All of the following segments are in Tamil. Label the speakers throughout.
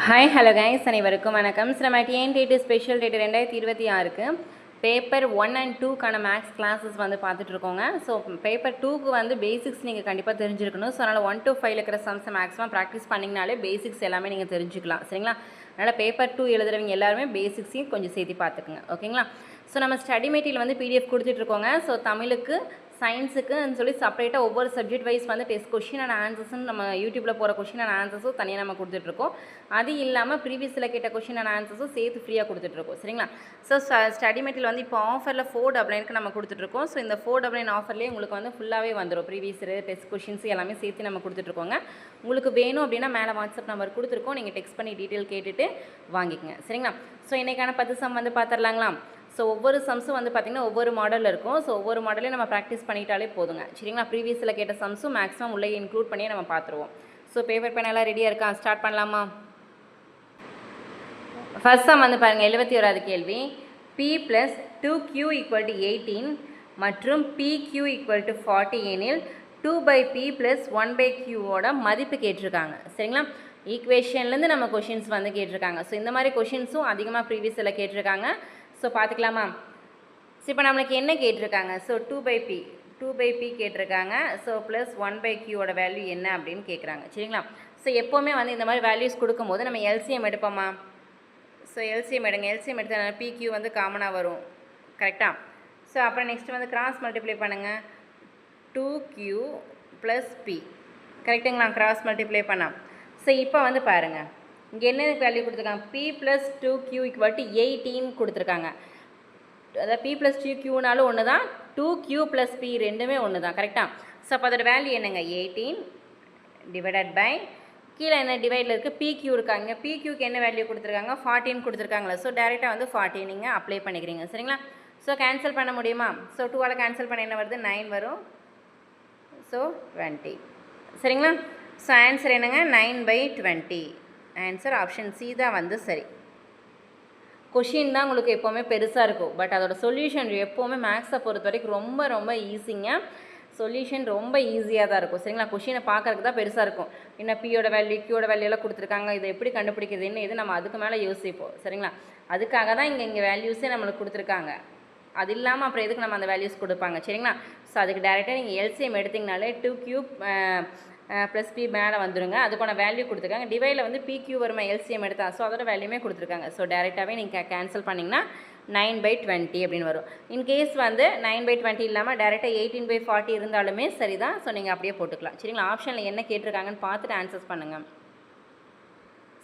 Speaker 1: ஹாய் ஹலோ கைஸ், அனைவருக்கும் வணக்கம். நம்ம டிஎன்டிடி ஸ்பெஷல் டேட் 2026க்கு பேப்பர் 1 and 2க்கான மேக்ஸ் கிளாஸஸ் வந்து பார்த்துட்ருக்கோங்க. ஸோ பேப்பர் 2க்கு வந்து பேசிக்ஸ் நீங்கள் கண்டிப்பாக தெரிஞ்சிருக்கணும். ஸோ அதனால் 1 to 5 இருக்கிற சம்ஸை மேக்ஸிமம் ப்ராக்டிஸ் பண்ணிங்கனாலே பேசிக்ஸ் எல்லாமே நீங்கள் தெரிஞ்சுக்கலாம், சரிங்களா? அதனால் பேப்பர் 2 எழுதுறவங்க எல்லாருமே பேசிக்ஸையும் கொஞ்சம் சேர்த்து பார்த்துக்குங்க, ஓகேங்களா? ஸோ நம்ம ஸ்டடி மெட்டீரியல் வந்து பிடிஎஃப் கொடுத்துட்ருக்கோங்க. ஸோ தமிழுக்கு சயின்ஸுக்குன்னு சொல்லி செப்பரேட்டாக ஒவ்வொரு சப்ஜெக்ட் வைஸ் வந்து டெஸ்ட் கொஷின் அண்ட் ஆன்சர்ஸ்ன்னு நம்ம யூடியூப்பில் போகிற கொஷின் அண்ட் ஆன்சர்ஸும் தனியாக நம்ம கொடுத்துட்ருக்கோம். அது இல்லாமல் ப்ரீவியஸில் கேட்ட கொஷின் அண்ட் ஆன்சர்ஸும் சேர்த்து ஃப்ரீயாக கொடுத்துட்ருக்கோம், சரிங்களா? ஸோ ஸ்டடி மெட்டீரியல் வந்து இப்போ ஆஃபரில் 499க்கு நம்ம கொடுத்துட்ருக்கோம். ஸோ இந்த 499 ஆஃபர்லேயே உங்களுக்கு வந்து ஃபுல்லாகவே வந்துடும். ப்ரீவியஸ் டெஸ்ட் கொஷின்ஸ் எல்லாமே சேர்த்து நம்ம கொடுத்துட்ருக்கோங்க. உங்களுக்கு வேணும் அப்படின்னா மேலே வாட்ஸ்அப் நம்பர் கொடுத்துருக்கோம், நீங்கள் டெக்ஸ்ட் பண்ணி டீட்டெயில் கேட்டுட்டு வாங்கிக்கங்க, சரிங்களா? ஸோ இன்றைக்கான 10 சம் வந்து பார்த்துடலாங்களா? ஸோ ஒவ்வொரு சம்ஸும் வந்து பார்த்திங்கன்னா ஒவ்வொரு மாடலில் இருக்கும். ஸோ ஒவ்வொரு மாடலையும் நம்ம ப்ராக்டிஸ் பண்ணிட்டாலே போதுங்க, சரிங்களா? ப்ரீவியஸில் கேட்ட சம்ஸும் மேக்ஸிமம் உள்ளே இன்க்ளூட் பண்ணி நம்ம பார்த்துருவோம். ஸோ பேப்பர் பென் எல்லாம் ரெடியாக இருக்கா? ஸ்டார்ட் பண்ணலாமா? ஃபர்ஸ்ட் சம் வந்து பாருங்கள், 71வது கேள்வி. P + 2Q = 18 மற்றும் PQ = 40 எனில் 2/P + 1/Qவோட மதிப்பு கேட்டிருக்காங்க, சரிங்களா? ஈக்குவேஷன்லேருந்து நம்ம கொஷின்ஸ் வந்து கேட்டிருக்காங்க. ஸோ இந்த மாதிரி கொஷின்ஸும் அதிகமாக ப்ரீவியஸில் கேட்டிருக்காங்க. ஸோ பார்த்துக்கலாமா? ஸோ இப்போ நம்மளுக்கு என்ன கேட்டிருக்காங்க? ஸோ 2/P கேட்டிருக்காங்க. ஸோ ப்ளஸ் 1/Qவோட வேல்யூ என்ன அப்படின்னு கேட்குறாங்க, சரிங்களா? ஸோ எப்போவுமே வந்து இந்த மாதிரி வேல்யூஸ் கொடுக்கும்போது நம்ம எல்சிஎம் எடுப்போமா? ஸோ எல்சிஎம் எடுங்க. எல்சிஎம் எடுத்தனால PQ வந்து காமனாக வரும், கரெக்டாக? ஸோ அப்புறம் நெக்ஸ்ட் வந்து கிராஸ் மல்டிப்ளை பண்ணுங்கள். 2Q + P, கரெக்டுங்களா? கிராஸ் மல்டிப்ளை பண்ணால். ஸோ இப்போ வந்து பாருங்கள், இங்கே என்ன வேல்யூ கொடுத்துருக்காங்க? P + 2Q = 18 கொடுத்துருக்காங்க. அதாவது P + 2Qனாலும் ஒன்று தான், 2Q + P ரெண்டுமே ஒன்று தான், கரெக்டாக? ஸோ அப்போ அதோட வேல்யூ என்னங்க? 18 டிவைடட் பை கீழே என்ன டிவைடில் இருக்குது? PQ இருக்காங்க. PQக்கு என்ன வேல்யூ கொடுத்துருக்காங்க? 14 கொடுத்துருக்காங்களா? ஸோ டேரெக்டாக வந்து 14 நீங்கள் அப்ளை பண்ணிக்கிறீங்க, சரிங்களா? ஸோ கேன்சல் பண்ண முடியுமா? ஸோ 2ஆல் கேன்சல் பண்ண என்ன வருது? 9 வரும். ஸோ 20, சரிங்களா? ஸோ ஆன்சர் என்னங்க? 9/20. ஆன்சர் ஆப்ஷன் சி தான் வந்து சரி. கொஷின் தான் உங்களுக்கு எப்போவுமே பெருசாக இருக்கும், பட் அதோட சொல்யூஷன் எப்போவுமே மேக்ஸை பொறுத்த வரைக்கும் ரொம்ப ரொம்ப ஈஸிங்க. சொல்யூஷன் ரொம்ப ஈஸியாக தான் இருக்கும், சரிங்களா? கொஷினை பார்க்குறதுக்கு தான் பெருசாக இருக்கும். என்ன பியோட வேல்யூ கியூட வேல்யூலாம் கொடுத்துருக்காங்க, இதை எப்படி கண்டுபிடிக்கிறதுன்னு இது நம்ம அதுக்கு மேலே யோசிப்போம், சரிங்களா? அதுக்காக தான் இங்கே வேல்யூஸே நம்மளுக்கு கொடுத்துருக்காங்க. அது இல்லாமல் அப்புறம் எதுக்கு நம்ம அந்த வேல்யூஸ் கொடுப்பாங்க, சரிங்களா? ஸோ அதுக்கு டேரெக்டாக நீங்கள் எல்சிஎம் எடுத்திங்கனாலே 2Q + P மேலே வந்துடுங்க. அதுக்கான வேல்யூ கொடுத்துருக்காங்க. டிவைடில் வந்து PQ வருமா எல்சிஎம் எடுத்தா? ஸோ அதோட வேல்யூமே கொடுத்துருக்காங்க. ஸோ டேரெக்டாகவே நீங்கள் கேன்சல் பண்ணிங்கன்னா 9/20 அப்படின்னு வரும். இன்கேஸ் வந்து 9/20 இல்லாமல் டேரெக்டாக 18/40 இருந்தாலுமே சரி தான். ஸோ நீங்கள் அப்படியே போட்டுக்கலாம், சரிங்களா? ஆப்ஷனில் என்ன கேட்டிருக்காங்கன்னு பார்த்துட்டு ஆன்சர்ஸ் பண்ணுங்கள்.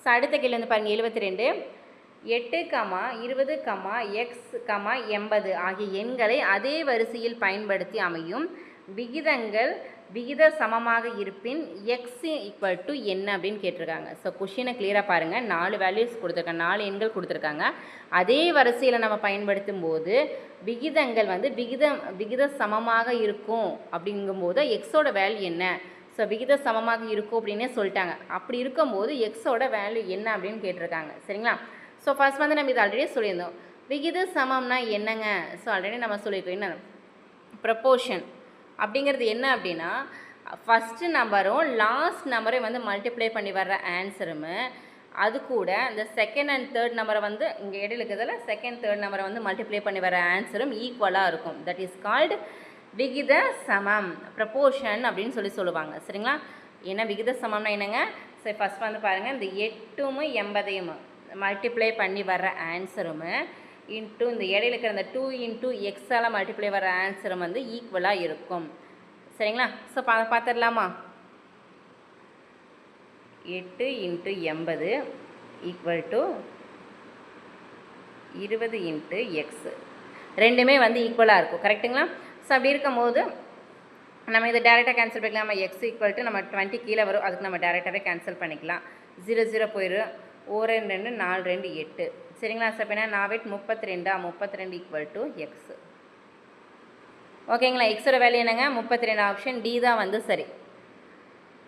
Speaker 1: ஸோ அடுத்த கேள்வி வந்து பாருங்கள், 72. 8, 20, x, 80 ஆகிய எண்களை அதே வரிசையில் பயன்படுத்தி அமையும் விகிதங்கள் விகித சமமாக இருப்பின் x = என்ன அப்படின்னு கேட்டிருக்காங்க. ஸோ கொஷினை கிளியராக பாருங்கள். 4 வேல்யூஸ் கொடுத்துருக்காங்க, 4 எண்கள் கொடுத்துருக்காங்க. அதே வரிசையில் நம்ம பயன்படுத்தும் போது விகிதங்கள் வந்து விகித சமமாக இருக்கும் அப்படிங்கும்போது எக்ஸோட வேல்யூ என்ன? ஸோ விகித சமமாக இருக்கும் அப்படின்னே சொல்லிட்டாங்க. அப்படி இருக்கும்போது எக்ஸோட வேல்யூ என்ன அப்படின்னு கேட்டிருக்காங்க, சரிங்களா? ஸோ ஃபர்ஸ்ட் வந்து நம்ம இது ஆல்ரெடி சொல்லியிருந்தோம். விகித சமம்னா என்னங்க? ஸோ ஆல்ரெடி நம்ம சொல்லியிருக்கோம். என்ன ப்ரப்போர்ஷன் அப்படிங்கிறது என்ன அப்படின்னா, ஃபஸ்ட்டு நம்பரும் லாஸ்ட் நம்பரையும் வந்து மல்டிப்ளை பண்ணி வர்ற ஆன்சருமே, அது கூட இந்த செகண்ட் அண்ட் தேர்ட் நம்பரை வந்து இங்கே இடையில இருக்கிறதுல செகண்ட் தேர்ட் நம்பரை வந்து மல்டிப்ளை பண்ணி வர ஆன்சரும் ஈக்குவலாக இருக்கும். தட் இஸ் கால்டு விகித சமம், ப்ரப்போர்ஷன் அப்படின்னு சொல்லுவாங்க, சரிங்களா? ஏன்னா விகித சமம்னா என்னங்க? சரி, ஃபஸ்ட் வந்து பாருங்கள், இந்த 8ம் 80யும் மல்டிப்ளை பண்ணி வர்ற ஆன்சரும் இன்ட்டு இந்த இடையில இருக்கிற இந்த 2 × x மல்டிப்ளை வர ஆன்சரும் வந்து ஈக்குவலாக இருக்கும், சரிங்களா? ஸோ பார்த்துடலாமா? 8 × 80 = 20 × x ரெண்டுமே வந்து ஈக்குவலாக இருக்கும், கரெக்டுங்களா? ஸோ அப்படி இருக்கும்போது நம்ம இதை டேரெக்டாக கேன்சல் பண்ணிக்கலாம். நம்ம x = நம்ம 20 கீழே வரும், அதுக்கு நம்ம டேரெக்டாகவே கேன்சல் பண்ணிக்கலாம். 0 0 போயிடும். 1 2 4 2 8, சரிங்களா? ஸோ இப்போ 4 32 32 = x, ஓகேங்களா? எக்ஸோட வேல்யூ என்னங்க? 32. ஆப்ஷன் டி தான் வந்து சரி.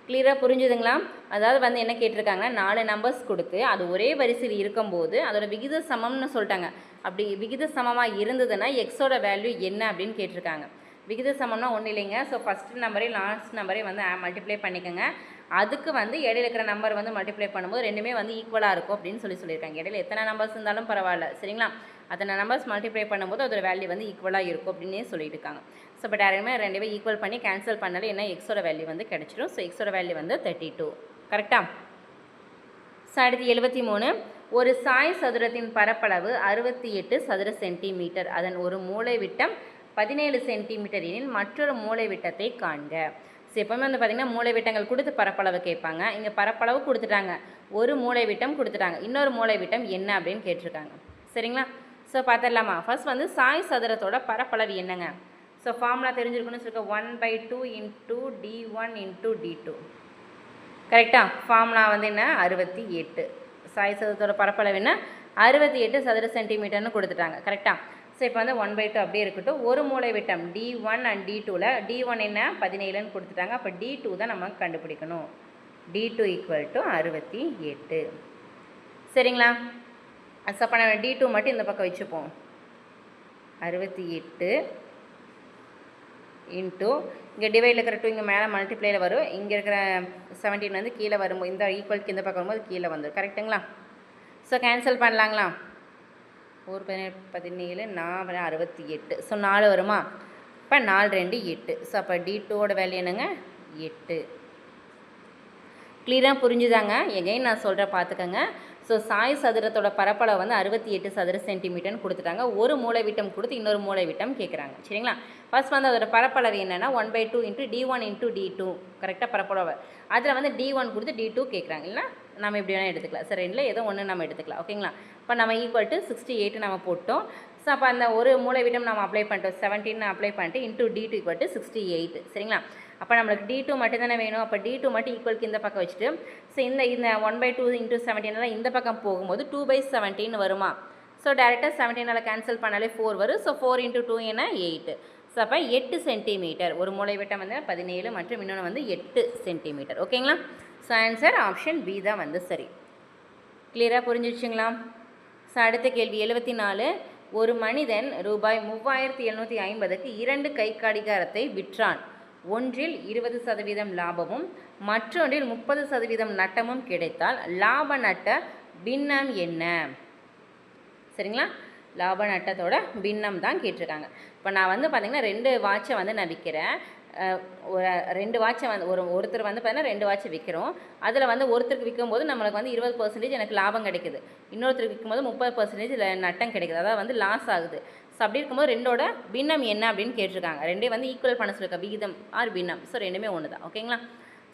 Speaker 1: கிளியராக புரிஞ்சுதுங்களா? அதாவது வந்து என்ன கேட்டிருக்காங்கன்னா, 4 நம்பர்ஸ் கொடுத்து அது ஒரே வரிசையில் இருக்கும்போது அதோட விகித சமம்னு சொல்லிட்டாங்க. அப்படி விகித சமமாக இருந்ததுன்னா எக்ஸோட வேல்யூ என்ன அப்படின்னு கேட்டிருக்காங்க. விகித சமம்னா ஒன்றும் இல்லைங்க. ஸோ ஃபஸ்ட்டு நம்பரையும் லாஸ்ட் நம்பரையும் வந்து மல்டிப்ளை பண்ணிக்கோங்க. அதுக்கு வந்து இடையில இருக்கிற நம்பர் வந்து மல்டிப்ளை பண்ணும்போது ரெண்டுமே வந்து ஈக்குவலாக இருக்கும் அப்படின்னு சொல்லியிருக்காங்க. இடையில எத்தனை நம்பர்ஸ் இருந்தாலும் பரவாயில்ல, சரிங்களா? அத்தனை நம்பர்ஸ் மல்டிப்ளை பண்ணும்போது அதோட வேல்யூ வந்து ஈக்குவலாக இருக்கும் அப்படின்னே சொல்லிட்டு இருக்காங்க. ஸோ இப்போ டேரெக்டாக ரெண்டுமே ஈக்குவல் பண்ணி கேன்சல் பண்ணாலே என்ன எக்ஸோட வேல்யூ வந்து கிடச்சிடும். ஸோ எக்ஸோட வேல்யூ வந்து 32. கரெக்டாக? ஸோ அடுத்து 73. ஒரு சாய் சதுரத்தின் பரப்பளவு 68 சதுர சென்டிமீட்டர். அதன் ஒரு மூலை விட்டம் 17 சென்டிமீட்டர் எனில் மற்றொரு மூலை விட்டத்தை காண்க. ஸோ எப்போவுமே வந்து பார்த்திங்கன்னா மூலை விட்டங்கள் கொடுத்து பரப்பளவு கேட்பாங்க. இங்கே பரப்பளவு கொடுத்துட்டாங்க, ஒரு மூலை விட்டம் கொடுத்துட்டாங்க, இன்னொரு மூலை விட்டம் என்ன அப்படின்னு கேட்டிருக்காங்க. சரிங்களா? ஸோ பார்த்துடலாமா? ஃபர்ஸ்ட் வந்து சாய் சதுரத்தோட பரப்பளவு என்னங்க? ஸோ ஃபார்முலா தெரிஞ்சிருக்குன்னு சொல்லிக்க 1/2 இன்ட்டு d1 இன்ட்டு d2. கரெக்டாக? ஃபார்முலா வந்து என்ன? 68. சாய் சதுரத்தோட பரப்பளவு என்ன? 68 சதுர சென்டிமீட்டர்னு கொடுத்துட்டாங்க. கரெக்டாக? ஸோ இப்போ வந்து 1/2 அப்படியே இருக்கட்டும். ஒரு மூலை விட்டம் d1 அண்ட் d2ல் d1 என்ன 17ன்னு கொடுத்துட்டாங்க. அப்போ d2 தான் நம்ம கண்டுபிடிக்கணும். d2 = 68. சரிங்களா? ஸோ அப்போ நம்ம d2 மட்டும் இந்த பக்கம் வச்சுப்போம். 68 இன்ட்டு இங்கே டிவைடில் இருக்கிற 2 இங்கே மேலே மல்டிப்ளையில் வரும். இங்கே இருக்கிற 17 வந்து கீழே வரும்போது இந்த ஈக்குவலுக்கு இந்த பக்கம் வரும்போது கீழே வந்துடும். கரெக்டுங்களா? So cancel பண்ணலாங்களா? 4 17 4 68. ஸோ 4 வருமா? இப்போ 4 2 8. ஸோ அப்போ d2ஓட வேல்யூ என்னங்க? 8. கிளியராக புரிஞ்சுதாங்க? எகைன் நான் சொல்கிறேன் பார்த்துக்கோங்க. ஸோ சாய் சதுரத்தோட பரப்பளவு வந்து 68 சதுர சென்டிமீட்டர்னு கொடுத்துட்டாங்க. ஒரு மூலை விட்டம் கொடுத்து இன்னொரு மூலை விட்டம் கேட்குறாங்க. சரிங்களா? ஃபர்ஸ்ட் வந்து அதோட பரப்பளவு என்னென்னா 1/2 இன்ட்டு d1 இன்ட்டு d2. கரெக்டாக பரப்பளவு அதில் வந்து d1 கொடுத்து d2 கேட்குறாங்க. இல்லைனா நம்ம எப்படி வேணால் எடுத்துக்கலாம். சரி, ரெண்டில் ஏதோ ஒன்று நம்ம எடுத்துக்கலாம். ஓகேங்களா? இப்போ நம்ம =68 நம்ம போட்டோம். ஸோ அப்போ அந்த ஒரு மூலை விட்டம் நம்ம அப்ளை பண்ணிட்டோம். 17 அப்ளை பண்ணிட்டு இன்ட்டு d2 = 68. சரிங்களா? அப்போ நம்மளுக்கு d2 மட்டும் தானே வேணும். அப்போ d2 மட்டும் ஈக்குவலுக்கு இந்த பக்கம் வச்சுட்டு ஸோ இந்த 1/2 இன்ட்டு 17 இந்த பக்கம் போகும்போது 2/17 வருமா? ஸோ டேரெக்டாக 17 கேன்சல் பண்ணாலே 4 வரும். ஸோ 4 × 2 என்ன 8. ஸோ அப்போ 8 சென்டிமீட்டர். ஒரு மூலை விட்டம் வந்து 17 மற்றும் இன்னொன்று வந்து 8 சென்டிமீட்டர். ஓகேங்களா? ஸோ ஆன்சர் ஆப்ஷன் பி தான் வந்து சரி. கிளியராக புரிஞ்சிடுச்சுங்களா? ஸோ அடுத்த கேள்வி 74. ஒரு மனிதன் ரூபாய் 3750க்கு 2 கை கடிகாரத்தை விற்றான். ஒன்றில் 20% லாபமும் மற்றொன்றில் 30% நட்டமும் கிடைத்தால் லாப நட்ட பின்னம் என்ன? சரிங்களா? லாப நட்டத்தோட பின்னம் தான் கேட்டிருக்காங்க. இப்போ நான் வந்து பார்த்திங்கன்னா 2 வாட்சை வந்து நான் விற்கிறேன். ஒரு 2 வாட்சை வந்து ஒருத்தர் வந்து பார்த்திங்கன்னா 2 வாட்சை விற்கிறோம். அதில் வந்து ஒருத்தருக்கு விற்கும்போது நம்மளுக்கு வந்து 20% எனக்கு லாபம் கிடைக்குது, இன்னொருத்தருக்கு விற்கும்போது 30% நட்டம் கிடைக்குது, அதாவது வந்து லாஸ் ஆகுது. ஸோ அப்படி இருக்கும்போது ரெண்டோட பின்னம் என்ன அப்படின்னு கேட்டிருக்காங்க. ரெண்டே வந்து ஈக்குவல் பண்ண சொல்லியிருக்க, விகிதம் ஆர் பின்னம். ஸோ ரெண்டுமே ஒன்று தான். ஓகேங்களா?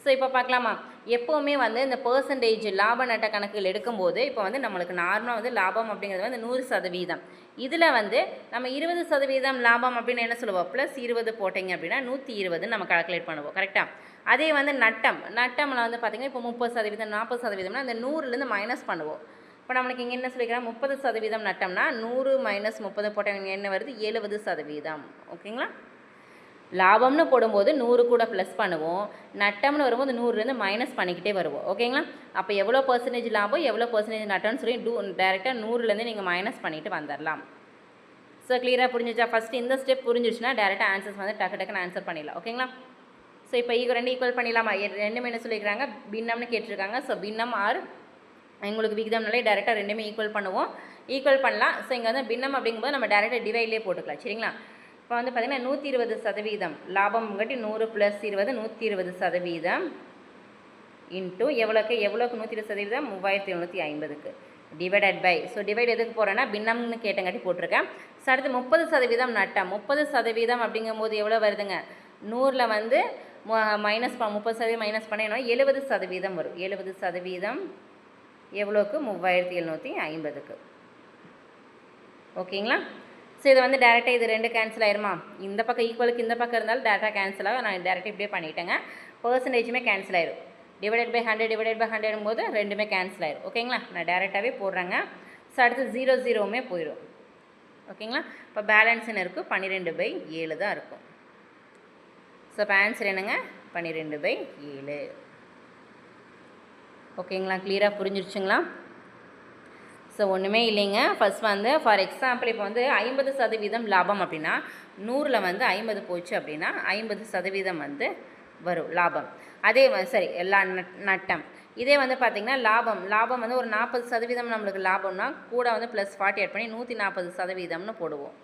Speaker 1: ஸோ இப்போ பார்க்கலாமா? எப்போவுமே வந்து இந்த பெர்சன்டேஜ் லாப நட்ட கணக்குகள் எடுக்கும்போது இப்போ வந்து நம்மளுக்கு நார்மலாக வந்து லாபம் அப்படிங்கிறது வந்து 100%. இதில் வந்து நம்ம 20% லாபம் அப்படின்னு என்ன சொல்லுவோம்? +20 போட்டிங்க அப்படின்னா 120 நம்ம கால்குலேட் பண்ணுவோம். கரெக்டாக? அதே வந்து நட்டமில் வந்து பார்த்திங்கன்னா இப்போ 30%, 40%னா அந்த 100லேருந்து மைனஸ் பண்ணுவோம். இப்போ நம்மளுக்கு இங்கே என்ன சொல்லிக்கிறோம்? 30% நட்டம்னா 100 - 30 போட்டாங்க என்ன வருது? 70%. ஓகேங்களா? லாபம்னு போடும்போது 100 கூட ப்ளஸ் பண்ணுவோம், நட்டம்னு வரும்போது 100லேருந்து மைனஸ் பண்ணிக்கிட்டே வருவோம். ஓகேங்களா? அப்போ எவ்வளோ % லாபம் எவ்வளோ % நட்டம்னு சொல்லி டேரெக்டாக 100லேருந்து நீங்கள் மைனஸ் பண்ணிவிட்டு வந்துடலாம். ஸோ கிளியராக புரிஞ்சிச்சா? ஃபஸ்ட்டு இந்த ஸ்டெப் புரிஞ்சிச்சுன்னா டேரெக்டாக ஆன்சர்ஸ் வந்து டக்குன்னு ஆன்சர் பண்ணிடலாம். ஓகேங்களா? ஸோ இப்போ 2 ஈக்குவல் பண்ணிடலாமா? ரெண்டுமே என்ன சொல்லியிருக்காங்க? பின்னம்னு கேட்டிருக்காங்க. ஸோ பின்னம் ஆர் எங்களுக்கு விகிதம்னாலே டேரெக்டாக ரெண்டுமே ஈக்குவல் பண்ணுவோம். ஈக்குவல் பண்ணலாம். ஸோ இங்கே வந்து பின்னம் அப்படிங்கும்போது நம்ம டேரெக்டாக டிவைட்லேயே போட்டுக்கலாம். சரிங்களா? இப்போ வந்து பார்த்திங்கன்னா 120% லாபம் கட்டி 100 + 20 120% இன்ட்டு எவ்வளோக்கு 120%? 3750க்கு டிவைடட் பை. ஸோ டிவைட் எதுக்கு போகிறேன்னா பின்னம்னு கேட்டங்காட்டி போட்டிருக்கேன். ஸோ அடுத்து 30% நட்டம். 30% அப்படிங்கும்போது எவ்வளோ வருதுங்க? 100ல் வந்து மைனஸ் 30% மைனஸ் பண்ண என்ன 70% வரும். 70% எவ்வளோக்கு? 3750க்கு. ஓகேங்களா? ஸோ இதை வந்து டேரெக்டாக இது 2 கேன்சல் ஆயிருமா? இந்த பக்கம் ஈக்குவலுக்கு இந்த பக்கம் இருந்தாலும் டேரெக்டாக கேன்சல் ஆகும். நான் டேரெக்டாக இப்படியே பண்ணிட்டேங்க. பெர்சன்டேஜுமே கேன்சல் ஆயிரும். /100 போது ரெண்டுமே கேன்சல் ஆயிரும். ஓகேங்களா? நான் டேரெக்டாகவே போடுறேங்க. ஸோ அடுத்து 0 0மே போயிடும். ஓகேங்களா? இப்போ பேலன்ஸ் என்ன இருக்குது? 12/7 தான் இருக்கும். ஸோ இப்போ ஆன்சர் என்னங்க? 12/7. ஓகேங்களா? கிளியராக புரிஞ்சிருச்சுங்களா? ஸோ ஒன்றுமே இல்லைங்க. ஃபஸ்ட் வந்து ஃபார் எக்ஸாம்பிள் இப்போ வந்து 50% லாபம் அப்படின்னா 100ல் வந்து 50 போச்சு அப்படின்னா 50% வந்து வரும் லாபம். அதே சரி எல்லா நட்டம். இதே வந்து பார்த்திங்கன்னா லாபம் வந்து ஒரு 40% நம்மளுக்கு லாபம்னா கூட வந்து +40 ஆட் பண்ணி 140%ன்னு போடுவோம்.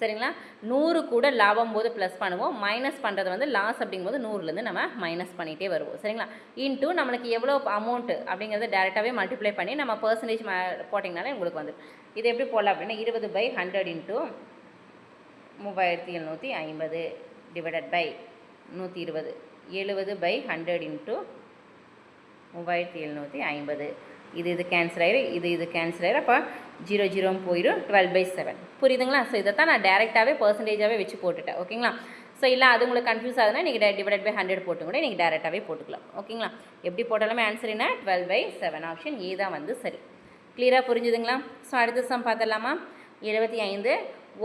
Speaker 1: சரிங்களா? 100 கூட லாபம் போது ப்ளஸ் பண்ணுவோம், மைனஸ் பண்ணுறது வந்து லாஸ் அப்படிங்கும்போது 100லேருந்து நம்ம மைனஸ் பண்ணிகிட்டே வருவோம். சரிங்களா? இன்ட்டு நம்மளுக்கு எவ்வளோ அமௌண்ட்டு அப்படிங்கிறத டேரெக்டாகவே மல்டிப்ளை பண்ணி நம்ம பர்சன்டேஜ் போட்டிங்கனாலே உங்களுக்கு வந்து இது எப்படி போடலாம் அப்படின்னா 20/100 இன்ட்டு 3750 டிவைடட் பை 120 70/100 இன்ட்டு 3750 இது கேன்சல் ஆயிரும், இது கேன்சல் ஆயிரும். அப்போ 0 போயிடும், 12/7 புரியுதுங்களா? ஸோ இதை தான் நான் டேரெக்டாகவே பர்சன்டேஜாகவே வச்சு போட்டுட்டேன். ஓகேங்களா? ஸோ இல்லை அது உங்களுக்கு கன்ஃபியூஸ் ஆகுதுன்னா நீங்கள் /100 போட்டு கூட நீங்கள் டேரெக்டாகவே போட்டுக்கலாம். ஓகேங்களா? எப்படி போட்டாலுமே ஆன்சர் என்ன 12/7 ஆப்ஷன் ஏ தான் வந்து சரி. கிளியராக புரிஞ்சுதுங்களா? ஸோ அடுத்த சம் பார்த்துடலாமா? 75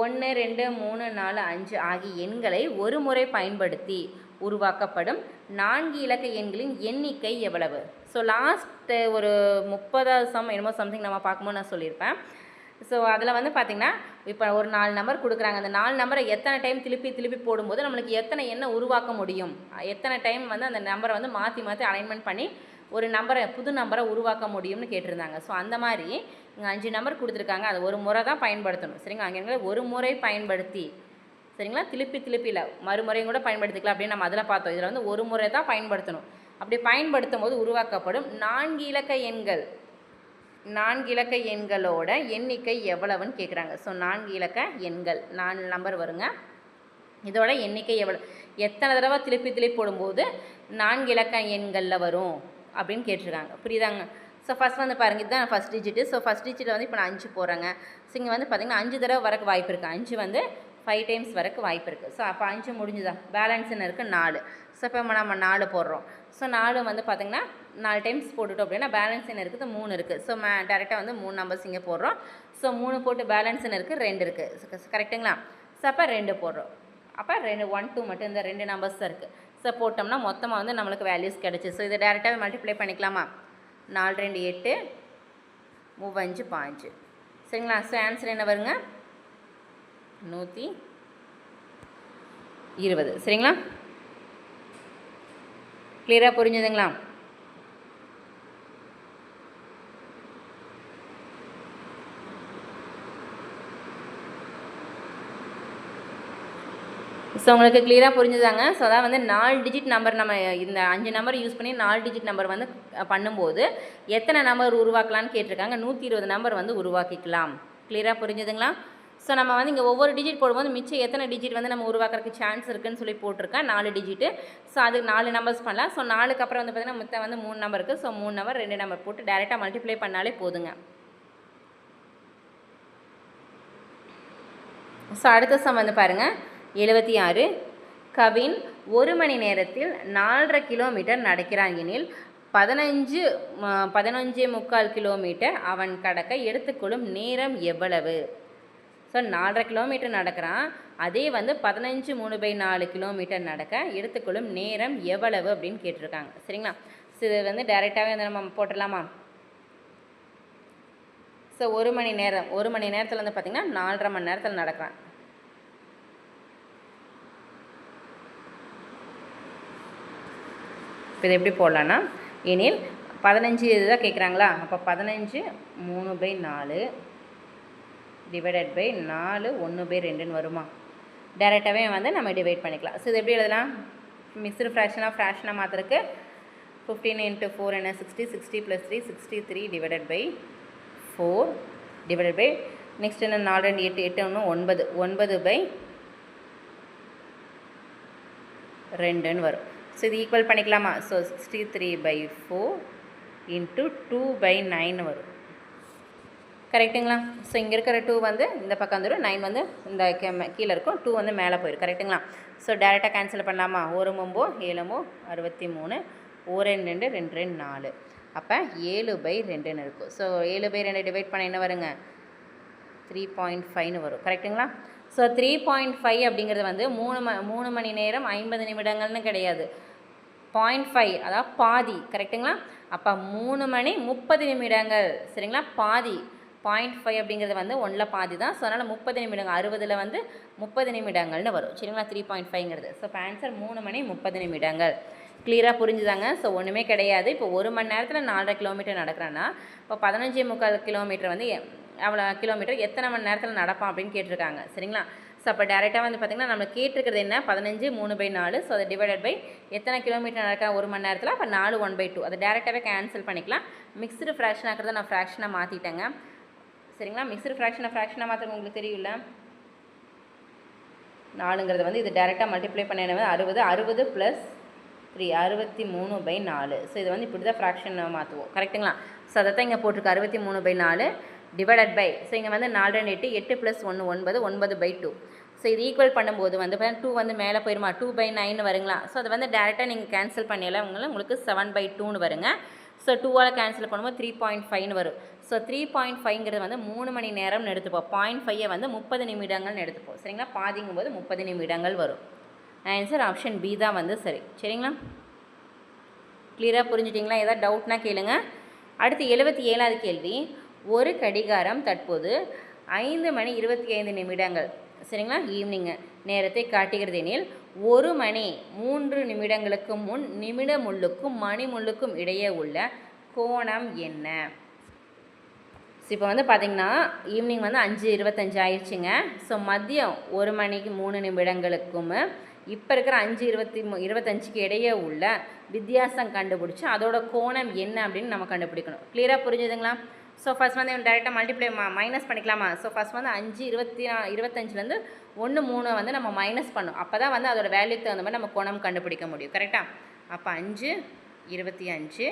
Speaker 1: 1 2 3 4 5 ஆகிய எண்களை ஒரு முறை பயன்படுத்தி உருவாக்கப்படும் 4 இலக்க எண்களின் எண்ணிக்கை எவ்வளவு? ஸோ லாஸ்ட்டு ஒரு 30வது சம் என்னமோ சம்திங் நம்ம பார்க்கும்போது நான் சொல்லியிருப்பேன். ஸோ அதில் வந்து பார்த்திங்கன்னா இப்போ ஒரு 4 நம்பர் கொடுக்குறாங்க. அந்த 4 நம்பரை எத்தனை டைம் திருப்பி போடும்போது நம்மளுக்கு எத்தனை எண்ணை உருவாக்க முடியும், எத்தனை டைம் வந்து அந்த நம்பரை வந்து மாற்றி அலைன்மெண்ட் பண்ணி ஒரு நம்பரை புது நம்பரை உருவாக்க முடியும்னு கேட்டிருந்தாங்க. ஸோ அந்த மாதிரி இங்கே 5 நம்பர் கொடுத்துருக்காங்க. அது ஒரு முறை தான் பயன்படுத்தணும். சரிங்களா? அங்கே ஒரு முறை பயன்படுத்தி, சரிங்களா, திருப்பி இல்லை மறுமுறையும் கூட பயன்படுத்திக்கலாம் அப்படின்னு நம்ம அதில் பார்த்தோம். இதில் வந்து ஒரு முறை தான் பயன்படுத்தணும். அப்படி பயன்படுத்தும் போது உருவாக்கப்படும் 4 இலக்க எண்களோட எண்ணிக்கை எவ்வளவுன்னு கேட்குறாங்க. ஸோ 4 இலக்க எண்கள் 4 நம்பர் வருங்க. இதோட எண்ணிக்கை எவ்வளோ, எத்தனை தடவை திருப்பி போடும்போது 4 இலக்க எண்களில் வரும் அப்படின்னு கேட்டிருக்காங்க. புரியுதாங்க? ஸோ ஃபஸ்ட் வந்து பாருங்கள், இதுதான் ஃபஸ்ட் டிஜிட்டு. ஸோ ஃபஸ்ட் டிஜிட்டில் வந்து இப்போ நான் 5 போடுறேங்க. ஸோ இங்கே வந்து பார்த்திங்கன்னா 5 தடவை வரக்கு வாய்ப்பு இருக்குது. 5 வந்து 5 டைம்ஸ் வரக்கு வாய்ப்பு இருக்குது. ஸோ அப்போ 5 முடிஞ்சுதா, பேலன்ஸ் என்ன இருக்குது 4. ஸோ இப்போ நம்ம 4 போடுறோம். ஸோ 4 வந்து பார்த்திங்கன்னா 4 டைம்ஸ் போட்டுட்டோம் அப்படின்னா பேலன்ஸ் என்ன இருக்குது 3 இருக்குது. ஸோ டேரெக்டாக வந்து 3 நம்பர்ஸ் இங்கே போடுறோம். ஸோ 3 போட்டு பேலன்ஸ் என்ன இருக்குது 2 இருக்குது. கரெக்டுங்களா? ஸோ அப்போ 2 போடுறோம். அப்போ 2 1 2 மட்டும் இந்த 2 நம்பர்ஸ் தான் இருக்குது. ஸோ போட்டோம்னா மொத்தமாக வந்து நம்மளுக்கு வேல்யூஸ் கிடச்சி. ஸோ இதை டேரெக்டாகவே மல்டிப்ளை பண்ணிக்கலாமா? 4 2 8 3 5 5. சரிங்களா? ஸோ ஆன்சர் என்ன வருங்க 120. சரிங்களா? கிளியராக புரிஞ்சுதுங்களா? ஸோ உங்களுக்கு கிளியராக புரிஞ்சுதாங்க. ஸோ அதான் வந்து 4 டிஜிட் நம்பர் நம்ம இந்த 5 நம்பர் யூஸ் பண்ணி 4 டிஜிட் நம்பர் வந்து பண்ணும்போது எத்தனை நம்பர் உருவாக்கலான்னு கேட்டிருக்காங்க. 120 நம்பர் வந்து உருவாக்கிக்கலாம். கிளியராக புரிஞ்சுதுங்களா? ஸோ நம்ம வந்து இங்கே ஒவ்வொரு டிஜிட் போடும்போது மிச்சம் எத்தனை டிஜிட் வந்து நம்ம உருவாக்குறதுக்கு சான்ஸ் இருக்குதுன்னு சொல்லி போட்டிருக்கேன் 4 டிஜிட்டு. ஸோ அது 4 நம்பர்ஸ் பண்ணலாம். ஸோ 4க்கு அப்புறம் வந்து பார்த்திங்கன்னா மொத்தம் வந்து 3 நம்பர் இருக்குது. ஸோ 3 நம்பர் 2 நம்பர் போட்டு டேரெக்டாக மல்டிப்ளை பண்ணாலே போதுங்க. ஸோ அடுத்த சம் வந்து பாருங்கள் 76 கவின் 1 மணி நேரத்தில் 4.5 கிலோமீட்டர் நடக்கிறான் எனில் 15.75 கிலோமீட்டர் அவன் கடக்க எடுத்துக்கொள்ளும் நேரம் எவ்வளவு? ஸோ 4.5 கிலோமீட்டர் நடக்கிறான், அதே வந்து 15 3/4 கிலோமீட்டர் நடக்க எடுத்துக்கொள்ளும் நேரம் எவ்வளவு அப்படின்னு கேட்டிருக்காங்க. சரிங்களா? ஸோ இது வந்து டைரெக்டாகவே வந்து நம்ம போட்டுடலாமா? ஸோ 1 மணி நேரத்தில் வந்து பார்த்திங்கன்னா 4.5 மணி நேரத்தில் நடக்கிறான். இப்போ இது எப்படி போடலான்னா, எனில் 15 இதுதான் கேட்குறாங்களா, அப்போ 15 3/4 டிவைடட் பை 4 1/2ன்னு வருமா? டேரெக்டாகவே வந்து நம்ம டிவைட் பண்ணிக்கலாம். ஸோ இது எப்படி எழுதலாம்? மிக்ஸ்டு ஃப்ராக்ஷனாக மாற்றுறதுக்கு 15 × 4 என்ன 60 60 + 3 63 divided by 4 divided by next என்ன 4 2 8 8 1 9 9/2ன்னு வரும். ஸோ இது ஈக்குவல் பண்ணிக்கலாமா? ஸோ 63/4 × 2/9 வரும். கரெக்டுங்களா? ஸோ இங்கே இருக்கிற 2 வந்து இந்த பக்கம் வந்துடும், 9 வந்து இந்த கீழே இருக்கும், 2 வந்து மேலே போயிடும். கரெக்டுங்களா? ஸோ டேரெக்டாக கேன்சல் பண்ணலாமா? 1 9 7 63 1 2 2 2 4 அப்போ 7/2ன்னு இருக்கும். ஸோ 7/2 டிவைட் பண்ண என்ன வருங்க 3.5ன்னு வரும். கரெக்டுங்களா? ஸோ 3.5 அப்படிங்கிறது வந்து 3 மணி நேரம் 50 நிமிடங்கள்னு கிடையாது, 0.5 அதாவது பாதி. கரெக்டுங்களா? அப்போ 3 மணி 30 நிமிடங்கள். சரிங்களா? பாதி 0.5 அப்படிங்கிறது வந்து 1ல் பாதி தான். ஸோ அதனால் 30 நிமிடங்கள் 60ல் வந்து 30 நிமிடங்கள்னு வரும். சரிங்களா? 3.5ங்கிறது. ஸோ இப்போ ஆன்சர் 3 மணி 30 நிமிடங்கள். கிளியராக புரிஞ்சுதாங்க. ஸோ ஒன்றுமே கிடையாது. இப்போ 1 மணி நேரத்தில் 4.5 கிலோமீட்டர் நடக்கிறேன்னா இப்போ 15.25 கிலோமீட்டர் வந்து அவ்வளோ கிலோமீட்டர் எத்தனை மணி நேரத்தில் நடப்பான் அப்படின்னு கேட்டிருக்காங்க. சரிங்களா? ஸோ அப்போ டேரெக்டாக வந்து பார்த்திங்கன்னா நம்ம கேட்டிருக்கிறது என்ன 15 3/4. ஸோ அதை டிவைடட் பை எத்தனை கிலோமீட்டர் நடக்கிற 1 மணி நேரத்தில் அப்போ 4 1/2 அதை டேரெக்டாகவே கேன்சல் பண்ணிக்கலாம். மிக்ஸ்டு ஃப்ராக்ஷன் ஆக்கிறத நான் ஃப்ராக்ஷனாக மாற்றிட்டேங்க. சரிங்களா? மிக்ஸ்டு ஃப்ராக்ஷனாக மாற்ற உங்களுக்கு தெரியும்ல. 4ங்கிறது வந்து இது டேரெக்டாக மல்டிப்ளை பண்ண 60 + 3 63/4. ஸோ இது வந்து இப்படி தான் ஃப்ராக்ஷன் மாற்றுவோம். கரெக்டுங்களா? ஸோ அதை தான் இங்கே போட்டிருக்கு 63/4 டிவைடட் பை. ஸோ இங்கே வந்து 4 2 8 8 + 1 9 9/2. ஸோ இது ஈக்குவல் பண்ணும்போது வந்து 2 வந்து மேலே போயிருமா 2/9 வருங்களா? ஸோ அதை வந்து டேரெக்டாக நீங்கள் கேன்சல் பண்ணிடலாம். உங்களுக்கு 7/2 வருங்க. ஸோ 2ஆல் கேன்சல் பண்ணும்போது 3.5 வரும். ஸோ 3.5ங்கிறது வந்து 3 மணி நேரம்னு எடுத்துப்போம். 0.5 வந்து 30 நிமிடங்கள்னு எடுத்துப்போம். சரிங்களா? பாதிங்கும்போது 30 நிமிடங்கள் வரும். ஆன்சர் ஆப்ஷன் பி தான் வந்து சரி. சரிங்களா? கிளியராக புரிஞ்சுட்டிங்களா? ஏதாவது டவுட்னா கேளுங்க. அடுத்து 77வது கேள்வி. ஒரு கடிகாரம் தற்போது 5:25 சரிங்களா ஈவினிங்கு நேரத்தை காட்டுகிறது எனில் 1 மணி 3 நிமிடங்களுக்கு முன் நிமிட முள்ளுக்கும் மணி முள்ளுக்கும் இடையே உள்ள கோணம் என்ன? இப்போ வந்து பார்த்திங்கன்னா ஈவினிங் வந்து 5:25 ஆயிடுச்சுங்க. ஸோ மதியம் 1 மணிக்கு 3 நிமிடங்களுக்கும் இப்போ இருக்கிற 5:25க்கு இடையே உள்ள வித்தியாசம் கண்டுபிடிச்சி அதோட கோணம் என்ன அப்படின்னு நம்ம கண்டுபிடிக்கணும். கிளியராக புரிஞ்சுதுங்களா? ஸோ ஃபஸ்ட் வந்து டேரெக்டாக மல்டிப்ளை மைனஸ் பண்ணிக்கலாமா? ஸோ ஃபஸ்ட் வந்து 5:25 1 3 வந்து நம்ம மைனஸ் பண்ணும். அப்போ தான் வந்து அதோட வேல்யூக்கு தகுந்த மாதிரி நம்ம கோணம் கண்டுபிடிக்க முடியும். கரெக்டாக? அப்போ 5:25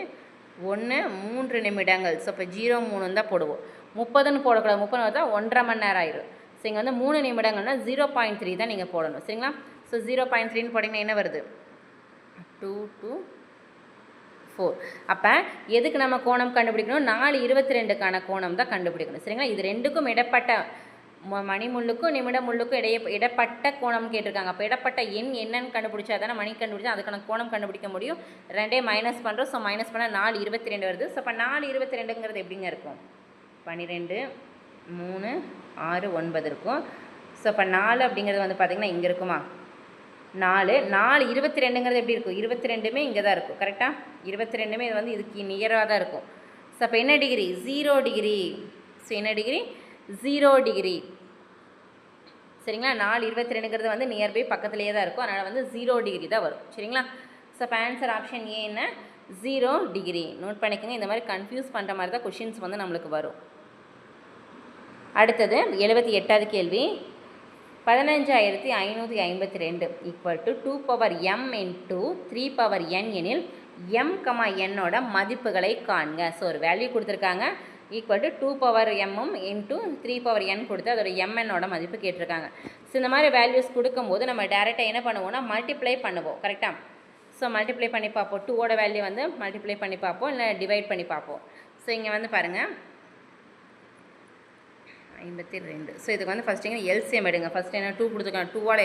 Speaker 1: 1 3 நிமிடங்கள். ஸோ இப்போ 0.3 தான் போடுவோம். 30ன்னு போடக்கூடாது. 30 தான் 1.5 மணி நேரம் ஆயிரும். ஸோ இங்கே வந்து 3 நிமிடங்கள்னால் 0.3 தான் நீங்கள் போடணும். சரிங்களா? ஸோ 0.3ன்னு போட்டிங்கன்னா என்ன வருது? 2 2 4. அப்போ எதுக்கு நம்ம கோணம் கண்டுபிடிக்கணும்? 4:22க்கான கோணம் தான் கண்டுபிடிக்கணும். சரிங்களா? இது ரெண்டுக்கும் இடப்பட்ட மணி முள்ளுக்கும் நிமிட முள்ளுக்கும் இடப்பட்ட கோணம் கேட்டிருக்காங்க. அப்போ இடப்பட்ட எண் என்னன்னு கண்டுபிடிச்சா தானே மணி கண்டுபிடிச்சா அதுக்கான கோணம் கண்டுபிடிக்க முடியும். ரெண்டையும் மைனஸ் பண்ணுறோம். ஸோ மைனஸ் பண்ணால் 4:22 வருது. ஸோ அப்போ 4:22ங்கிறது எப்படிங்க இருக்கும்? 12 3 6 9 இருக்கும். ஸோ அப்போ 4 அப்படிங்கிறது வந்து பார்த்திங்கன்னா இங்கே இருக்குமா? 4:22ங்கிறது எப்படி இருக்கும்? 22மே இங்கே தான் இருக்கும். கரெக்டாக? 22மே இது வந்து இதுக்கு நியராக தான் இருக்கும். ஸோ அப்போ என்ன டிகிரி? 0 டிகிரி. ஸோ என்ன டிகிரி? 0 டிகிரி. சரிங்களா? 4:22ங்கிறது வந்து நியர்பை பக்கத்துலேயே தான் இருக்கும். அதனால் வந்து 0 டிகிரி தான் வரும். சரிங்களா? ஸோ அப்போ ஆன்சர் ஆப்ஷன் ஏ என்ன? 0 டிகிரி. நோட் பண்ணிக்கோங்க. இந்த மாதிரி கன்ஃபியூஸ் பண்ணுற மாதிரி தான் கொஷின்ஸ் வந்து நம்மளுக்கு வரும். அடுத்தது 78வது கேள்வி. 15,552 = 2m × 3n எனில் m, nோட மதிப்புகளை காண்க. ஸோ ஒரு வேல்யூ கொடுத்துருக்காங்க =2m × 3n கொடுத்து அதோட mnோட மதிப்பு கேட்டிருக்காங்க. ஸோ இந்த மாதிரி வேல்யூஸ் கொடுக்கும்போது நம்ம டேரெக்டாக என்ன பண்ணுவோம்னா மல்டிப்ளை பண்ணுவோம். கரெக்டாக? ஸோ மல்டிப்ளை பண்ணி பார்ப்போம். 2ஓட வேல்யூ வந்து மல்டிப்ளை பண்ணி பார்ப்போம், இல்லை டிவைட் பண்ணி பார்ப்போம். ஸோ இங்கே வந்து பாருங்கள் 52. ஸோ இதுக்கு வந்து ஃபஸ்ட்டு இங்கே எல்சிஎம் எடுங்க. ஃபஸ்ட்டு என்ன 2 கொடுத்துருக்காங்க. 2ஓட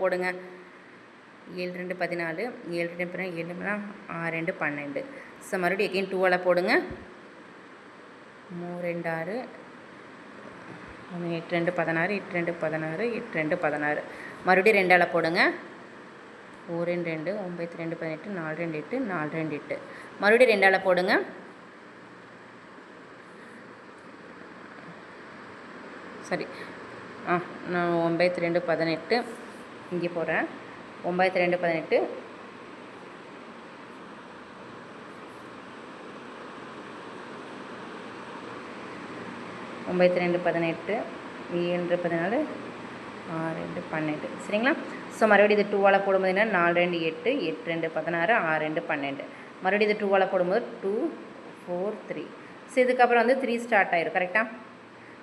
Speaker 1: போடுங்க. 7 2 14 7 2 7 6 2 12. ஸோ மறுபடியும் எகைன் 2ஓட போடுங்க. 3 2 6 8 2 16 8 2 16 8 2 16. மறுபடியும் 2ஆல் போடுங்க. 4 2 9 2 18 4 2 8 4 2 8. மறுபடியும் 2ஆல் போடுங்க. சரி நான் 9 2 18 இங்கே போடுறேன். 9 2 18 9 2 18 7 14 6 2 12. சரிங்களா? ஸோ மறுபடியும் இது 2ஆல் போடும்போது என்ன 4 2 8 8 2 16 6 2 12. மறுபடியும் இது 2ஆல் போடும்போது 2 4 3. ஸோ இதுக்கப்புறம் வந்து 3 ஸ்டார்ட் ஆயிரும். கரெக்டாக?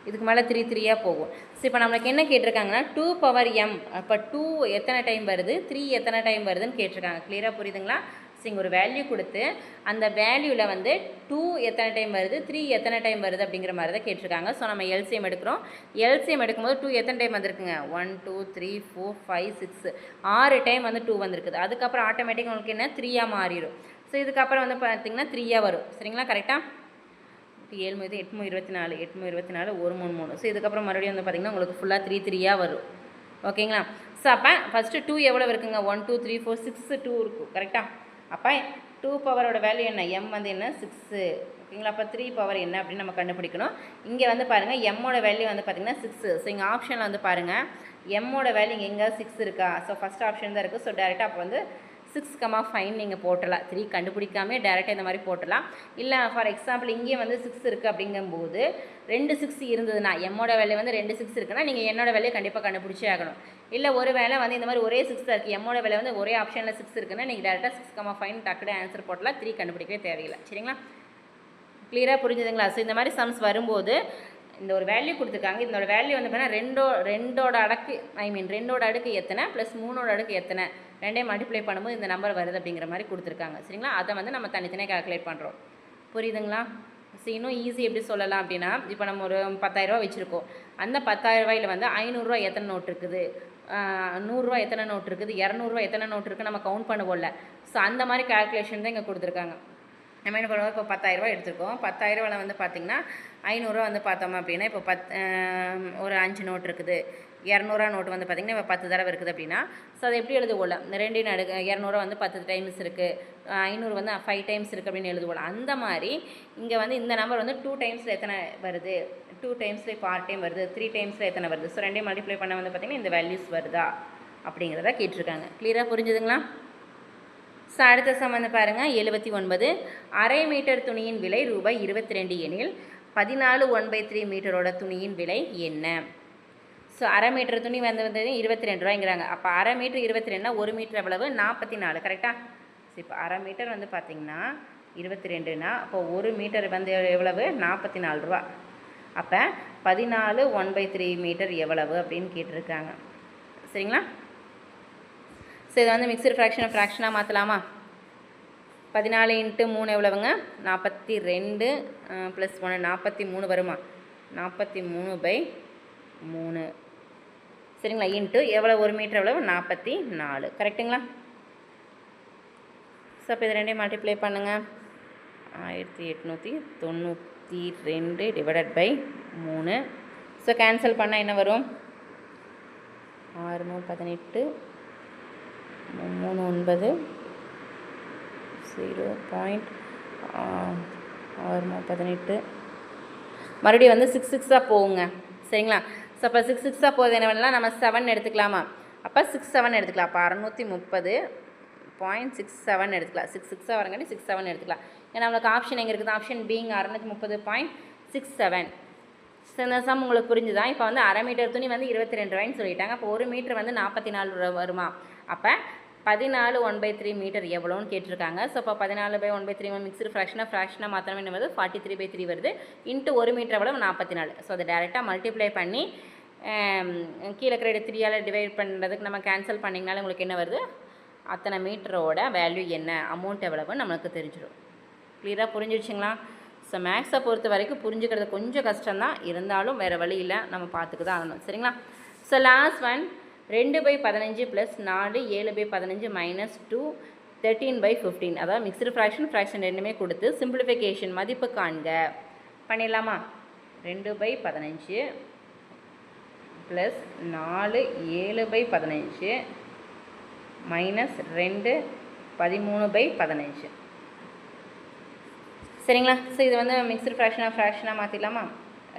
Speaker 1: இதுக்கு மேலே 3 3யாக போகும். ஸோ இப்போ நம்மளுக்கு என்ன கேட்டிருக்காங்கன்னா 2m. அப்போ 2 எத்தனை டைம் வருது, 3 எத்தனை டைம் வருதுன்னு கேட்டிருக்காங்க. கிளியராக புரியுதுங்களா? ஸோ இங்கே ஒரு வேல்யூ கொடுத்து அந்த வேல்யூவில் வந்து 2 எத்தனை டைம் வருது, 3 எத்தனை டைம் வருது அப்படிங்கிற மாதிரி தான் கேட்டிருக்காங்க. ஸோ நம்ம எல்சிஎம் எடுக்கிறோம். எல்சிஎம் எடுக்கும்போது 2 எத்தனை டைம் வந்திருக்குங்க? 1 2 3 4 5 6 6 டைம் வந்து 2 வந்திருக்குது. அதுக்கப்புறம் ஆட்டோமேட்டிக் உங்களுக்கு என்ன 3யாக மாறிடும். ஸோ இதுக்கப்புறம் வந்து பார்த்திங்கன்னா 3யாக வரும். சரிங்களா? கரெக்டாக? 7 8 24 8 24 1 3 3. ஸோ இதுக்கப்புறம் மறுபடியும் வந்து பார்த்திங்கன்னா உங்களுக்கு ஃபுல்லாக 3 3யாக வரும். ஓகேங்களா? ஸோ அப்போ ஃபஸ்ட்டு 2 எவ்வளோ இருக்குங்க? 1 2 3 4 6 2 இருக்கும். கரெக்டாக? அப்போ 2 பவரோட வேல்யூ என்ன, m வந்து என்ன 6. ஓகேங்களா, அப்போ 3 பவர் என்ன அப்படின்னு நம்ம கண்டுபிடிக்கணும். இங்கே வந்து பாருங்கள் எம்மோட வேல்யூ வந்து பார்த்திங்கன்னா 6. ஸோ இங்கே ஆப்ஷனில் வந்து பாருங்கள் எம்மோட வேல்யூ இங்கே எங்கே 6 இருக்கா. ஸோ ஃபஸ்ட் ஆப்ஷன் தான் இருக்குது. ஸோ டேரெக்டாக அப்போ வந்து 6,5 நீங்கள் போட்டலாம். 3 கண்டுபிடிக்காமே டேரெக்டாக இந்த மாதிரி போட்டலாம். இல்லை ஃபார் எக்ஸாம்பிள் இங்கே வந்து 6 இருக்குது அப்படிங்கும்போது 2 6 இருந்ததுன்னா எம்மோட வேல்யூ வந்து 2 6 இருக்குன்னா நீங்கள் என்னோட வேல்யூ கண்டிப்பாக கண்டுபிடிச்சே ஆகணும். இல்லை ஒரு வேலை வந்து இந்த மாதிரி ஒரே 6 தான் இருக்குது, எம்மோட வேலை வந்து ஒரே ஆப்ஷனில் 6 இருக்குன்னா நீங்கள் டேரெக்டாக 6,5 டக்குனு ஆன்சர் போட்டலாம். 3 கண்டுபிடிக்கவே தேவையில்லை. சரிங்களா, கிளியராக புரிஞ்சுதுங்களா. ஸோ இந்த மாதிரி சம்ஸ் வரும்போது இந்த ஒரு வேல்யூ கொடுத்துருக்காங்க. இதோட வேல்யூ வந்து பார்த்தீங்கன்னா ரெண்டோட அடுக்கு ரெண்டோட அடுக்கு எத்தனை ப்ளஸ் 3ஓட அடுக்கு எத்தனை ரெண்டையும் மல்டிப்ளை பண்ணும்போது இந்த நம்பர் வருது அப்படிங்கிற மாதிரி கொடுத்துருக்காங்க. சரிங்களா, அதை வந்து நம்ம தனித்தனியாக கால்குலேட் பண்ணுறோம். புரியுதுங்களா. ஸோ இன்னும் ஈஸி எப்படி சொல்லலாம் அப்படின்னா, இப்போ நம்ம ஒரு 10,000 வச்சுருக்கோம். அந்த 10,000 வந்து 500 எத்தனை நோட் இருக்குது, 100 எத்தனை நோட் இருக்குது, 200 எத்தனை நோட் இருக்குது நம்ம கவுண்ட் பண்ணுவோம்ல. ஸோ அந்த மாதிரி கால்குலேஷன் தான் இங்கே கொடுத்துருக்காங்க. நம்ம என்ன பண்ணுவோம், இப்போ 10,000 எடுத்துருக்கோம். 10,000 வந்து பார்த்திங்கன்னா 500 வந்து பார்த்தோம் அப்படின்னா இப்போ ஒரு 5 நோட் இருக்குது. 200 நோட்டு வந்து பார்த்திங்கன்னா இப்போ 10 தடவை இருக்குது அப்படின்னா ஸோ அதை எப்படி எழுதுவோம்ல, 2 அடுக்கு 200 வந்து 10 டைம்ஸ் இருக்குது, 500 வந்து 5 டைம்ஸ் இருக்குது அப்படின்னு எழுதுவோம். அந்த மாதிரி இங்கே வந்து இந்த நம்பர் வந்து 2 டைம்ஸில் எத்தனை வருது, 2 டைம்ஸில் இப்போ 6 டைம் வருது, 3 டைம்ஸில் எத்தனை வருது. ஸோ ரெண்டையும் மல்டிப்ளை பண்ண வந்து பார்த்திங்கன்னா இந்த வேல்யூஸ் வருதா அப்படிங்கிறத கேட்டிருக்காங்க. கிளியராக புரிஞ்சுதுங்களா. ஸோ அடுத்த சம் வந்து பாருங்கள் 79. அரை மீட்டர் துணியின் விலை ரூபாய் 22 எனில் 14 1/3 மீட்டரோட துணியின் விலை என்ன. ஸோ அரை மீட்டர் துணி வந்து 22 ரூபாய்ங்கிறாங்க. அப்போ அரை மீட்டர் 22னா 1 மீட்டர் எவ்வளவு 44, கரெக்டாக. ஸோ இப்போ அரை மீட்டர் வந்து பார்த்திங்கன்னா 22னா அப்போ 1 மீட்டர் வந்து எவ்வளவு 44 ரூபா. அப்போ 14 1/3 மீட்டர் எவ்வளவு அப்படின்னு கேட்டிருக்காங்க. சரிங்களா. ஸோ இதை வந்து மிக்சர் ஃப்ராக்ஷனாக மாற்றலாமா. 14 × 3 எவ்வளவுங்க 42 + 1 43 வருமா, 43/3. சரிங்களா, இன்ட்டு எவ்வளோ 1 மீட்டர் எவ்வளவு 44, கரெக்டுங்களா. ஸோ அப்போ இது ரெண்டையும் மல்டிப்ளை பண்ணுங்கள். 1892 ÷ 3. ஸோ கேன்சல் பண்ணால் என்ன வரும் 6 18 3 9 0.6 மறுபடியும் வந்து 6 6 போகுங்க. சரிங்களா. ஸோ அப்போ 6 6 போகுது என்ன பண்ணலாம், நம்ம 7 எடுத்துக்கலாமா. அப்போ 6 7 எடுத்துக்கலாம். அப்போ 630.67 எடுத்துக்கலாம். 6 6 வரங்காட்டி 6 7 எடுத்துக்கலாம். ஏன்னா நம்மளுக்கு ஆப்ஷன் எங்கே இருக்குது, ஆப்ஷன் பிங்க 630.67. ஸோ இந்த சம் உங்களுக்கு புரிஞ்சுதான். இப்போ வந்து அரை மீட்டர் துணி வந்து 22 ரூபாய்ன்னு சொல்லிட்டாங்க. அப்போ 1 மீட்டர் வந்து 44 ரூபா வருமா. அப்போ 14 1/3 மீட்டர் எவ்வளோன்னு கேட்டிருக்காங்க. ஸோ அப்போ 14/1/3 மிக்சர் ஃப்ராக்ஷனாக மாத்திரமே என்ன வருது 43/3 வருது. இன்ட்டு 1 மீட்டர் எவ்வளோ 44. ஸோ அதை டேரெக்டாக மல்டிப்ளை பண்ணி கீழே இருக்கிற 3ஆல் டிவைட் பண்ணுறதுக்கு நம்ம கேன்சல் பண்ணிங்கனால உங்களுக்கு என்ன வருது, அத்தனை மீட்டரோட வேல்யூ என்ன, அமௌண்ட் எவ்வளவுன்னு நம்மளுக்கு தெரிஞ்சிடும். கிளியராக புரிஞ்சிடுச்சுங்களா. ஸோ மேக்ஸை பொறுத்த வரைக்கும் புரிஞ்சுக்கிறது கொஞ்சம் கஷ்டம்தான், இருந்தாலும் வேறு வழி இல்லை, நம்ம பார்த்துக்கு தான் ஆகணும். சரிங்களா. So last one 2/15 + 4 7/15 - 2 13/15. அதாவது மிக்சடு ஃப்ராக்ஷன் ரெண்டுமே கொடுத்து சிம்பிளிஃபிகேஷன் மதிப்பு காண்க. பண்ணிடலாமா. 2/15 + 4 7/15 - 2 13/15. சரிங்களா. ஸோ இது வந்து மிக்சடு ஃப்ராக்ஷனாக மாற்றிடலாமா.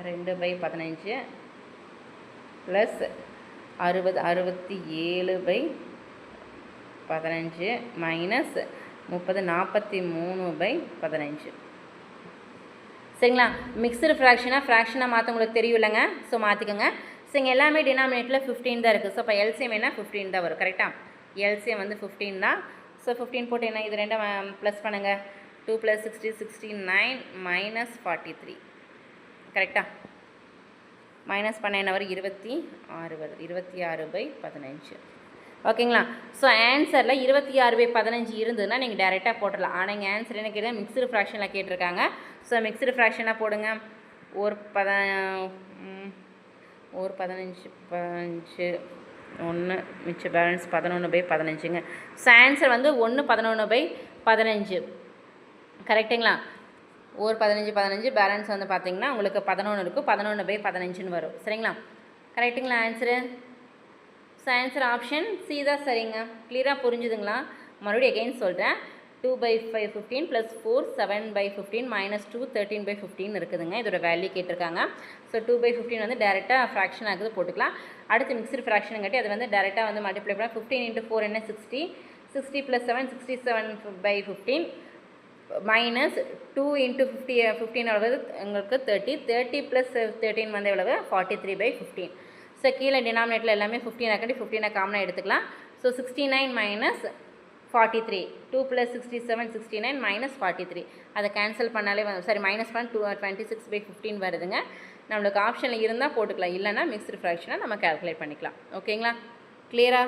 Speaker 1: 2/15 + 60 67/15 - 30 43/15. சரிங்களா. மிக்சடு ஃப்ராக்ஷனாக மாற்ற உங்களுக்கு தெரியும் இல்லைங்க. ஸோ மாற்றிக்கோங்க. ஸோ இங்கே எல்லாமே டினாமினேட்டில் 15 தான் இருக்குது. ஸோ இப்போ எல்சிஎம் என்ன 15 தான் வரும், கரெக்டாக. எல்சிஎம் வந்து 15 தான். ஸோ 15 போட்டு என்ன இது ரெண்டும் ப்ளஸ் பண்ணுங்கள். 2 + 60 69 - 43, கரெக்டாக. மைனஸ் பண்ண என்ன வரும் 26 வருது. 26/15. ஓகேங்களா. ஸோ ஆன்சரில் 26/15 இருந்ததுன்னா நீங்கள் டேரெக்டாக போட்டுடலாம். ஆனால் இங்கே ஆன்சர் என்ன கேட்டால் மிக்சடு ஃப்ராக்ஷனில் கேட்டிருக்காங்க. ஸோ மிக்சடு ஃப்ராக்ஷனாக போடுங்க. ஒரு 15 1 மிச்ச பேலன்ஸ் 11/15ங்க. ஸோ ஆன்சர் வந்து 1 11/15, கரெக்டுங்களா. ஒரு 15 பேலன்ஸ் வந்து பார்த்திங்கன்னா உங்களுக்கு 11 இருக்கும். 11/15ன்னு வரும். சரிங்களா, கரெக்டுங்களா answer. So answer option C தான் சரிங்க. கிளியராக புரிஞ்சுதுங்களா. மறுபடியும் எகெயின் சொல்கிறேன். 2/15 + 4 7/15 -2 13/15 இருக்குதுங்க. இதோட வேல்யூ கேட்டிருக்காங்க. ஸோ 2/15 வந்து டேரெக்டாக ஃப்ராக்ஷன் ஆகுது போட்டுக்கலாம். அடுத்து மிக்ஸ்டு ஃப்ராக்ஷனுங்காட்டி அது வந்து டேரெக்டாக வந்து மல்டிப்ளை பண்ணால் 15 × 4 என்ன 60, 60 + 7 67/15 மைனஸ் 2 × 15 எவ்வளவு உங்களுக்கு 30, 30 + 13 வந்து எவ்வளவு 43/15. ஸோ கீழே டினாமினேட்டில் எல்லாமே 15 ஆக்கி 15 காமனாக எடுத்துக்கலாம். ஸோ 69 - 43, 2 + 67 69 - 43 அதை கேன்சல் பண்ணாலே சாரி மைனஸ் பண்ண 26/15 வருதுங்க. நம்மளுக்கு ஆப்ஷனில் இருந்தால் போட்டுக்கலாம், இல்லைனா மிக்ஸ்டு ஃப்ராக்ஷனை நம்ம கேல்குலேட் பண்ணிக்கலாம். ஓகேங்களா, கிளியரா?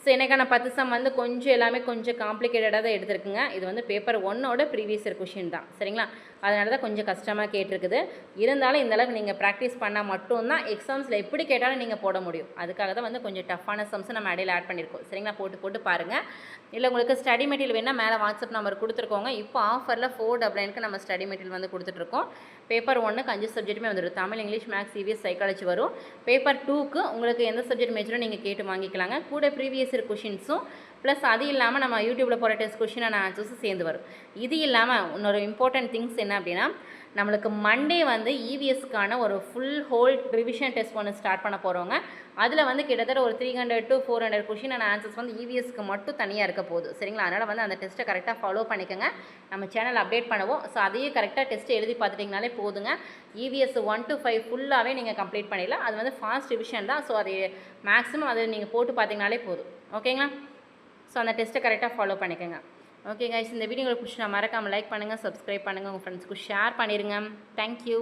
Speaker 1: ஸோ எனக்கான 10 சம் வந்து கொஞ்சம் எல்லாமே கொஞ்சம் காம்ப்ளிகேட்டடாக தான் எடுத்துருக்குங்க. இது வந்து பேப்பர் 1ஓட ப்ரீவியஸ் இயர் கொஷின் தான், சரிங்களா? அதனால தான் கொஞ்சம் கஷ்டமாக கேட்டிருக்குது. இருந்தாலும் இந்தளவுக்கு நீங்கள் ப்ராக்டிஸ் பண்ணால் மட்டும்தான் எக்ஸாம்ஸில் எப்படி கேட்டாலும் நீங்கள் போட முடியும். அதுக்காக தான் வந்து கொஞ்சம் டஃப்பான சம்ஸ் நம்ம இடையில ஆட் பண்ணியிருக்கோம், சரிங்களா? போட்டு பாருங்கள். இல்லை உங்களுக்கு ஸ்டடி மெட்டீரியல் வேணால் மேலே வாட்ஸ்அப் நம்பர் கொடுத்துருக்கோங்க. இப்போ ஆஃபரில் 499க்கு நம்ம ஸ்டடி மெட்டீரியல் வந்து கொடுத்துட்ருக்கோம். பேப்பர் 1க்கு 5 சப்ஜெக்ட்டுமே வந்துடும். தமிழ், இங்கிலீஷ், மேக்ஸ், சிவிஎஸ், சைக்காலஜி வரும். பேப்பர் 2க்கு உங்களுக்கு எந்த சப்ஜெக்ட் மேஜரும் நீங்கள் கேட்டு வாங்கிக்கலாங்க. கூட ப்ரீவியஸ் இயர் கொஷின்ஸும் ப்ளஸ் அது இல்லாமல் நம்ம யூடியூப்பில் போகிற டெஸ்ட் கொஷினான ஆன்சர்ஸும் சேர்ந்து வரும். இது இல்லாமல் இன்னொரு இம்பார்ட்டன்ட் திங்ஸ் என்ன அப்படின்னா, நம்மளுக்கு மண்டே வந்து இவிஎஸ்க்கான ஒரு ஃபுல் ஹோல் ரிவிஷன் டெஸ்ட் ஒன்று ஸ்டார்ட் பண்ண போகிறோங்க. அதில் வந்து கிட்டத்தட்ட ஒரு 300 to 400 கொஷினான ஆன்சர்ஸ் வந்து இவிஎஸ்க்கு மட்டும் தனியாக இருக்க போகுது, சரிங்களா? அதனால் வந்து அந்த டெஸ்ட்டை கரெக்டாக ஃபாலோ பண்ணிக்கோங்க. நம்ம சேனல் அப்டேட் பண்ணுவோம். ஸோ அதையே கரெக்டாக டெஸ்ட்டு எழுதி பார்த்துட்டிங்கனாலே போதுங்க. இவிஎஸ் 1 to 5 ஃபுல்லாகவே நீங்கள் கம்ப்ளீட் பண்ணிடலாம். அது வந்து ஃபாஸ்ட் ரிவிஷன் தான். ஸோ அது மேக்ஸிமம் அதை நீங்கள் போட்டு பார்த்தீங்கனாலே போதும். ஓகேங்களா? ஸோ அந்த டெஸ்ட்டை கரெக்டாக ஃபாலோ பண்ணிக்கோங்க. ஓகே கைஸ், இந்த வீடியோ உங்களுக்கு பிடிச்சி மறக்காமல் லைக் பண்ணுங்கள், சப்ஸ்கிரைப் பண்ணுங்கள், உங்கள் ஃப்ரெண்ட்ஸ்க்கு ஷேர் பண்ணிடுங்க. தேங்க்யூ.